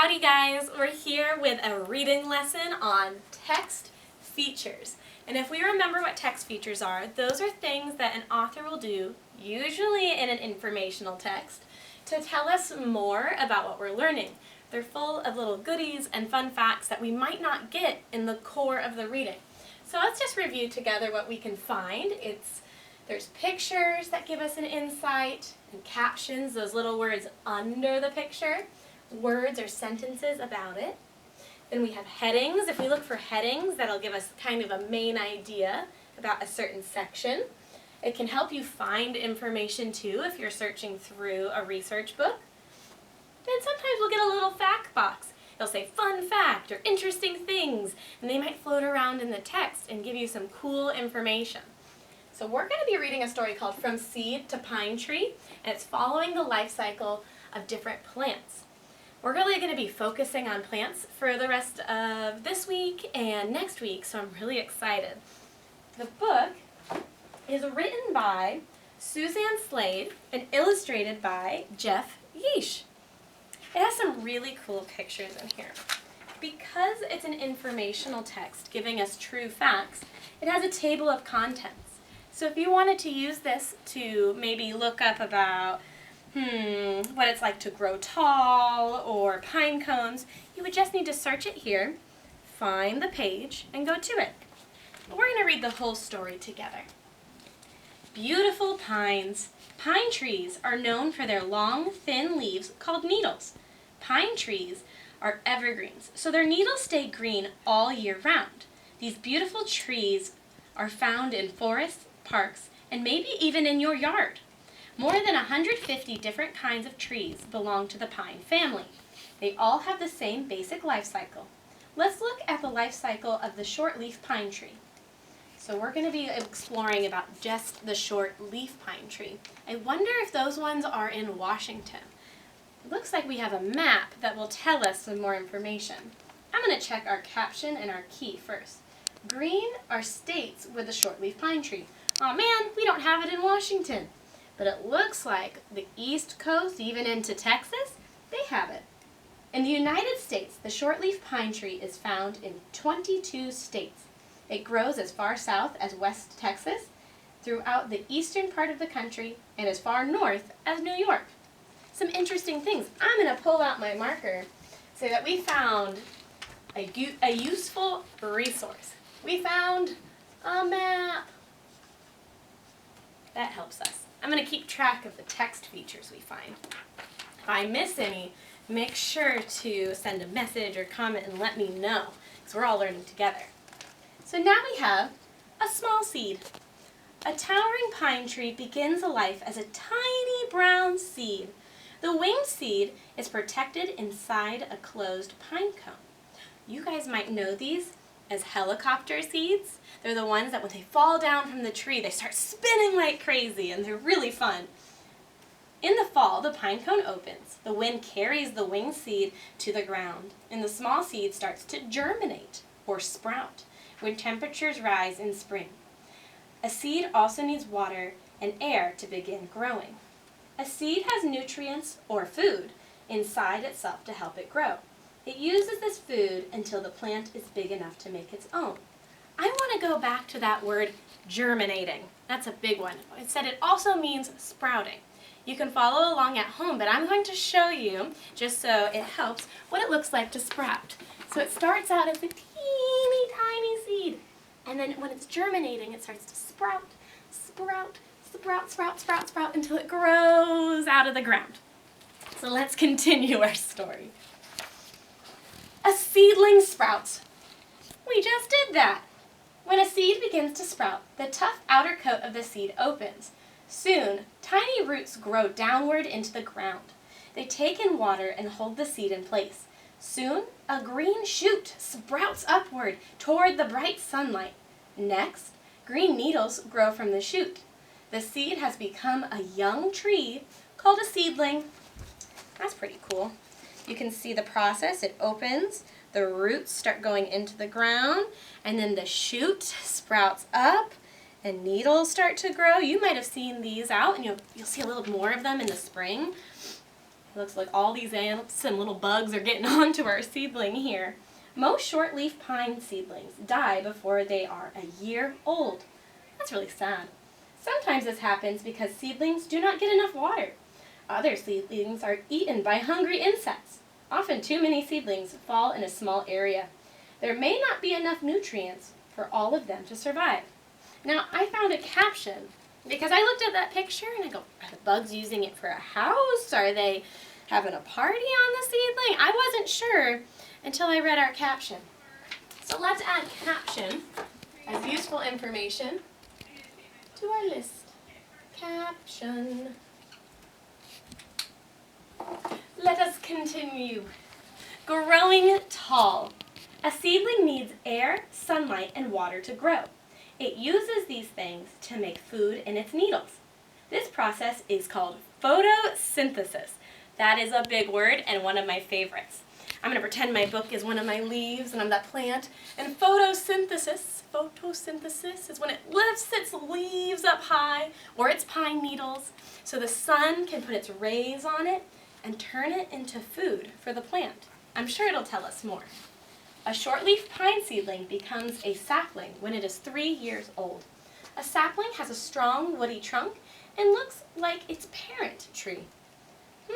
Howdy guys, we're here with a reading lesson on text features. And if we remember what text features are, those are things that an author will do, usually in an informational text, to tell us more about what we're learning. They're full of little goodies and fun facts that we might not get in the core of the reading. So let's just review together what we can find. There's pictures that give us an insight, and captions, those little words under the picture, words or sentences about it. Then we have headings. If we look for headings, that'll give us kind of a main idea about a certain section. It can help you find information too if you're searching through a research book. Then sometimes we'll get a little fact box. It'll say fun fact or interesting things, and they might float around in the text and give you some cool information. So we're going to be reading a story called From Seed to Pine Tree, and it's following the life cycle of different plants. We're really going to be focusing on plants for the rest of this week and next week, so I'm really excited. The book is written by Suzanne Slade and illustrated by Jeff Yeesh. It has some really cool pictures in here. Because it's an informational text giving us true facts, it has a table of contents. So if you wanted to use this to maybe look up about what it's like to grow tall or pine cones, you would just need to search it here, find the page, and go to it. We're going to read the whole story together. Beautiful pines. Pine trees are known for their long, thin leaves called needles. Pine trees are evergreens, so their needles stay green all year round. These beautiful trees are found in forests, parks, and maybe even in your yard. More than 150 different kinds of trees belong to the pine family. They all have the same basic life cycle. Let's look at the life cycle of the short-leaf pine tree. So we're going to be exploring about just the short-leaf pine tree. I wonder if those ones are in Washington. It looks like we have a map that will tell us some more information. I'm going to check our caption and our key first. Green are states with the short-leaf pine tree. Aw man, we don't have it in Washington. But it looks like the East Coast, even into Texas, they have it. In the United States, the shortleaf pine tree is found in 22 states. It grows as far south as West Texas, throughout the eastern part of the country, and as far north as New York. Some interesting things. I'm going to pull out my marker so that we found a useful resource. We found a map. That helps us. I'm going to keep track of the text features we find. If I miss any, make sure to send a message or comment and let me know, because we're all learning together. So now we have a small seed. A towering pine tree begins a life as a tiny brown seed. The winged seed is protected inside a closed pine cone. You guys might know these as helicopter seeds. They're the ones that when they fall down from the tree, they start spinning like crazy, and they're really fun. In the fall, the pine cone opens. The wind carries the winged seed to the ground, and the small seed starts to germinate or sprout when temperatures rise in spring. A seed also needs water and air to begin growing. A seed has nutrients or food inside itself to help it grow. It uses this food until the plant is big enough to make its own. I want to go back to that word germinating. That's a big one. It said it also means sprouting. You can follow along at home, but I'm going to show you, just so it helps, what it looks like to sprout. So it starts out as a teeny tiny seed, and then when it's germinating, it starts to sprout, sprout, sprout, sprout, sprout, sprout, until it grows out of the ground. So let's continue our story. A seedling sprouts. We just did that. When a seed begins to sprout, the tough outer coat of the seed opens. Soon, tiny roots grow downward into the ground. They take in water and hold the seed in place. Soon, a green shoot sprouts upward toward the bright sunlight. Next, green needles grow from the shoot. The seed has become a young tree called a seedling. That's pretty cool. You can see the process. It opens, the roots start going into the ground, and then the shoot sprouts up, and needles start to grow. You might have seen these out, and you'll see a little more of them in the spring. looks like all these ants and little bugs are getting onto our seedling here. Most shortleaf pine seedlings die before they are a year old. That's really sad. Sometimes this happens because seedlings do not get enough water. Other seedlings are eaten by hungry insects. Often too many seedlings fall in a small area. There may not be enough nutrients for all of them to survive. Now, I found a caption because I looked at that picture and I go, are the bugs using it for a house? Are they having a party on the seedling? I wasn't sure until I read our caption. So let's add caption as useful information to our list. Caption. Let us continue. Growing tall. A seedling needs air, sunlight, and water to grow. It uses these things to make food in its needles. This process is called photosynthesis. That is a big word and one of my favorites. I'm going to pretend my book is one of my leaves and I'm that plant. And photosynthesis is when it lifts its leaves up high or its pine needles so the sun can put its rays on it and turn it into food for the plant. I'm sure it'll tell us more. A shortleaf pine seedling becomes a sapling when it is 3 years old. A sapling has a strong woody trunk and looks like its parent tree.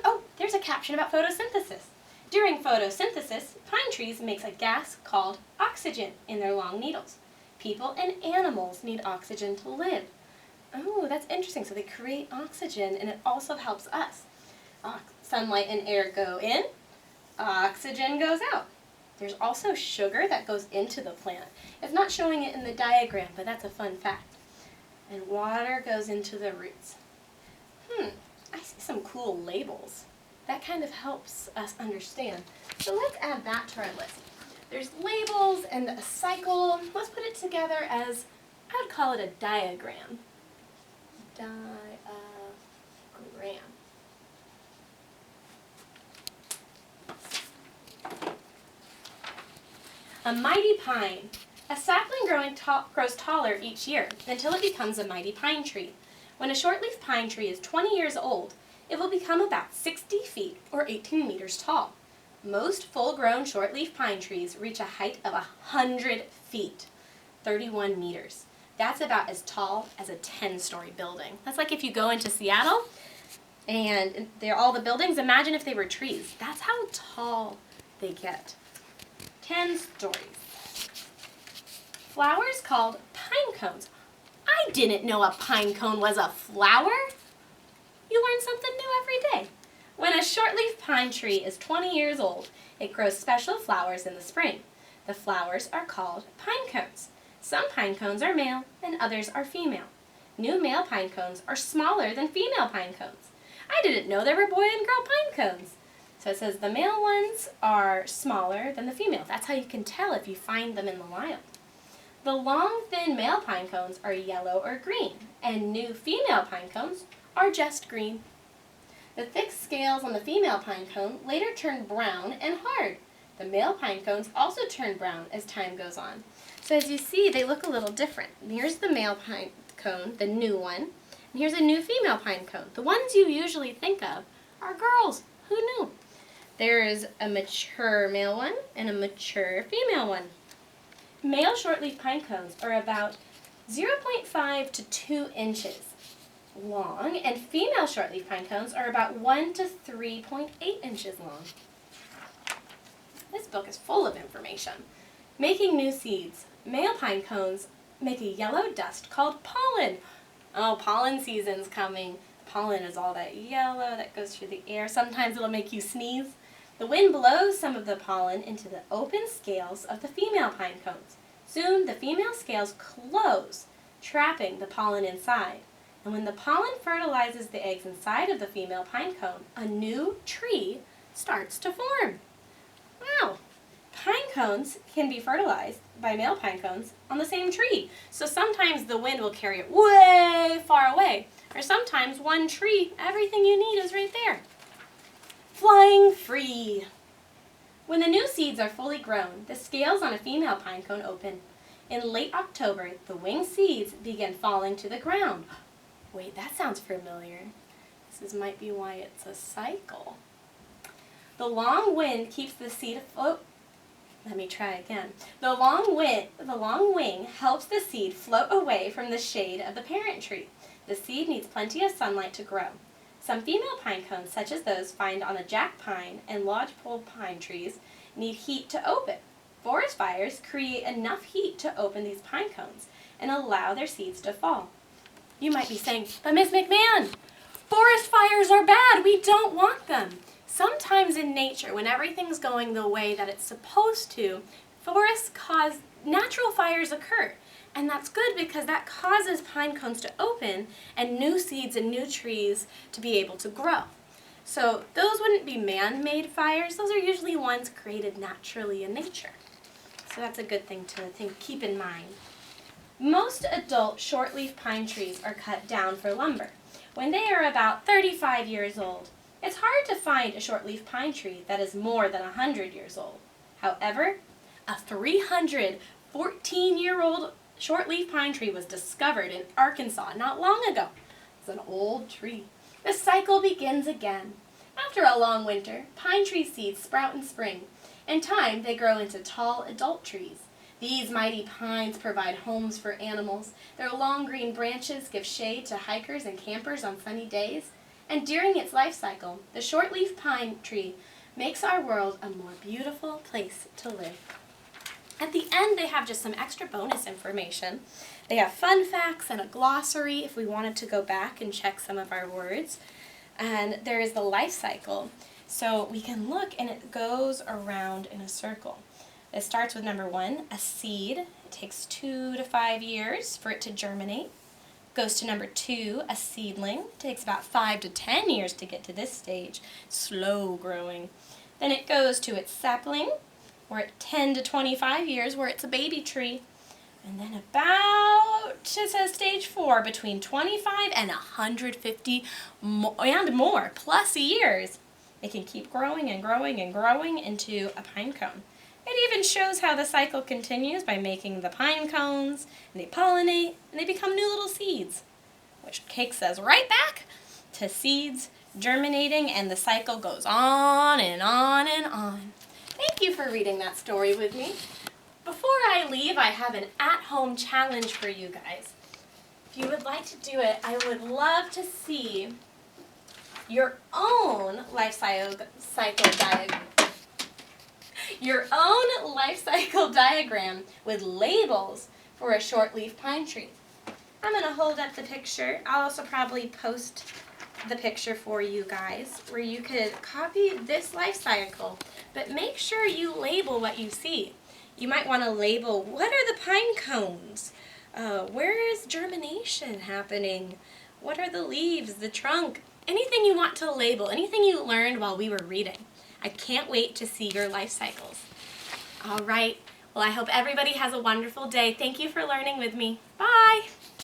Oh, there's a caption about photosynthesis. During photosynthesis, pine trees make a gas called oxygen in their long needles. People and animals need oxygen to live. Oh, that's interesting. So they create oxygen and it also helps us. Sunlight and air go in, oxygen goes out. There's also sugar that goes into the plant. It's not showing it in the diagram, but that's a fun fact. And water goes into the roots. I see some cool labels. That kind of helps us understand. So let's add that to our list. There's labels and a cycle. Let's put it together as, I would call it a diagram. Diagram. A mighty pine. A sapling grows taller each year until it becomes a mighty pine tree. When a shortleaf pine tree is 20 years old, it will become about 60 feet or 18 meters tall. Most full-grown shortleaf pine trees reach a height of 100 feet, 31 meters. That's about as tall as a 10-story building. That's like if you go into Seattle and they're all the buildings, imagine if they were trees. That's how tall they get. 10 stories. Flowers called pine cones. I didn't know a pine cone was a flower. You learn something new every day. When a shortleaf pine tree is 20 years old, it grows special flowers in the spring. The flowers are called pine cones. Some pine cones are male and others are female. New male pine cones are smaller than female pine cones. I didn't know there were boy and girl pine cones. So it says the male ones are smaller than the female. That's how you can tell if you find them in the wild. The long, thin male pine cones are yellow or green, and new female pine cones are just green. The thick scales on the female pine cone later turn brown and hard. The male pine cones also turn brown as time goes on. So as you see, they look a little different. Here's the male pine cone, the new one, and here's a new female pine cone. The ones you usually think of are girls. Who knew? There is a mature male one and a mature female one. Male shortleaf pine cones are about 0.5 to 2 inches long, and female shortleaf pine cones are about 1 to 3.8 inches long. This book is full of information. Making new seeds. Male pine cones make a yellow dust called pollen. Oh, pollen season's coming. Pollen is all that yellow that goes through the air. Sometimes it'll make you sneeze. The wind blows some of the pollen into the open scales of the female pine cones. Soon the female scales close, trapping the pollen inside. And when the pollen fertilizes the eggs inside of the female pine cone, a new tree starts to form. Wow! Pine cones can be fertilized by male pine cones on the same tree. So sometimes the wind will carry it way far away. Or sometimes one tree, everything you need is right there. Flying free. When the new seeds are fully grown, the scales on a female pine cone open. In late October, the winged seeds begin falling to the ground. Wait, that sounds familiar. This might be why it's a cycle. The long wind keeps the seed afloat. Let me try again. The long wing helps the seed float away from the shade of the parent tree. The seed needs plenty of sunlight to grow. Some female pine cones, such as those found on the jack pine and lodgepole pine trees, need heat to open. Forest fires create enough heat to open these pine cones and allow their seeds to fall. You might be saying, but Miss McMahon, forest fires are bad. We don't want them. Sometimes in nature, when everything's going the way that it's supposed to, natural fires occur. And that's good because that causes pine cones to open and new seeds and new trees to be able to grow. So those wouldn't be man-made fires. Those are usually ones created naturally in nature. So that's a good thing to keep in mind. Most adult shortleaf pine trees are cut down for lumber when they are about 35 years old. It's hard to find a shortleaf pine tree that is more than 100 years old. However, a 314-year-old shortleaf pine tree was discovered in Arkansas not long ago. It's an old tree. The cycle begins again. After a long winter, pine tree seeds sprout in spring. In time, they grow into tall adult trees. These mighty pines provide homes for animals. Their long green branches give shade to hikers and campers on sunny days. And during its life cycle, the shortleaf pine tree makes our world a more beautiful place to live. At the end, they have just some extra bonus information. They have fun facts and a glossary if we wanted to go back and check some of our words. And there is the life cycle. So we can look and it goes around in a circle. It starts with number 1, a seed. It takes 2 to 5 years for it to germinate. Goes to number 2, a seedling. It takes about 5 to 10 years to get to this stage. Slow growing. Then it goes to its sapling, or at 10 to 25 years where it's a baby tree. And then about, it says stage 4, between 25 and 150 and more plus years. It can keep growing and growing and growing into a pine cone. It even shows how the cycle continues by making the pine cones, and they pollinate, and they become new little seeds, which takes us right back to seeds germinating, and the cycle goes on and on and on. Thank you for reading that story with me. Before I leave, I have an at-home challenge for you guys. If you would like to do it, I would love to see your own life cycle diagram with labels for a shortleaf pine tree. I'm going to hold up the picture. I'll also probably post the picture for you guys where you could copy this life cycle, but make sure you label what you see. You might want to label, what are the pine cones? Where is germination happening? What are the leaves, the trunk? Anything you want to label, anything you learned while we were reading. I can't wait to see your life cycles. All right. Well, I hope everybody has a wonderful day. Thank you for learning with me. Bye.